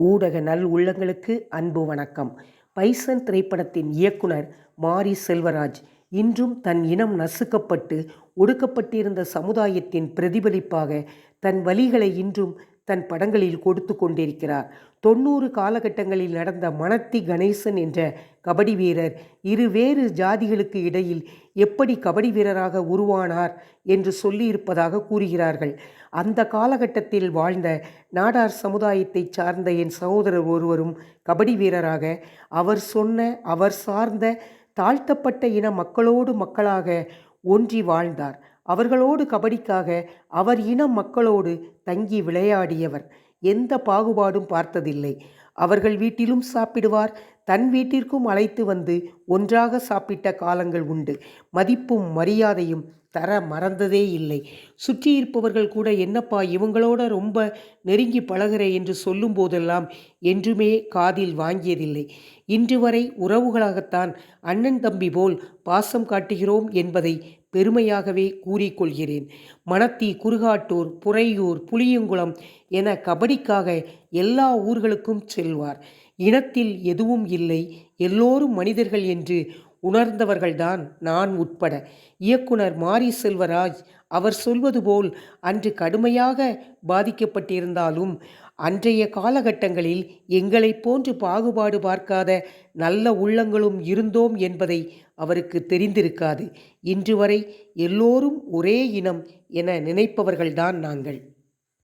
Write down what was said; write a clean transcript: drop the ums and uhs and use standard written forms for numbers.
ஊடக நல் உள்ளங்களுக்கு அன்பு வணக்கம். பைசன் திரைப்படத்தின் இயக்குனர் மாரி செல்வராஜ் இன்றும் தன் இனம் நசுக்கப்பட்டு ஒடுக்கப்பட்டிருந்த சமுதாயத்தின் பிரதிபலிப்பாக தன் வலிகளை இன்றும் தன் படங்களில் கொடுத்து கொண்டிருக்கிறார். 90 காலகட்டங்களில் நடந்த மணத்தி கணேசன் என்ற கபடி வீரர் வேறு ஜாதிகளுக்கு இடையில் எப்படி கபடி வீரராக உருவானார் என்று சொல்லியிருப்பதாக கூறுகிறார்கள். அந்த காலகட்டத்தில் வாழ்ந்த நாடார் சமுதாயத்தை சார்ந்த என் சகோதரர் ஒருவரும் கபடி வீரராக அவர் சார்ந்த தாழ்த்தப்பட்ட இன மக்களோடு மக்களாக ஒன்றி வாழ்ந்தார். அவர்களோடு கபடிக்காக அவர் இன மக்களோடு தங்கி விளையாடியவர். எந்த பாகுபாடும் பார்த்ததில்லை. அவர்கள் வீட்டிலும் சாப்பிடுவார், தன் வீட்டிற்கும் அழைத்து வந்து ஒன்றாக சாப்பிட்ட காலங்கள் உண்டு. மதிப்பும் மரியாதையும் தர மறந்ததே இல்லை. சுற்றியிருப்பவர்கள் கூட என்னப்பா இவங்களோட ரொம்ப நெருங்கி பழகிற என்று சொல்லும் போதெல்லாம் என்றுமே காதில் வாங்கியதில்லை. இன்று வரை உறவுகளாகத்தான் அண்ணன் தம்பி போல் பாசம் காட்டுகிறோம் என்பதை பெருமையாகவே கூறிக்கொள்கிறேன். மணத்தி, குருகாட்டூர், புறையூர், புளியங்குளம் என கபடிக்காக எல்லா ஊர்களுக்கும் செல்வார். இனத்தில் எதுவும் இல்லை, எல்லோரும் மனிதர்கள் என்று உணர்ந்தவர்கள்தான் நான் உட்பட. இயக்குனர் மாரி செல்வராஜ் அவர் சொல்வது போல் அன்று கடுமையாக பாதிக்கப்பட்டிருந்தாலும் அன்றைய காலகட்டங்களில் எங்களைப் போன்று பாகுபாடு பார்க்காத நல்ல உள்ளங்களும் இருந்தோம் என்பதை அவருக்கு தெரிந்திருக்காது. இன்று வரை எல்லோரும் ஒரே இனம் என நினைப்பவர்கள்தான் நாங்கள்.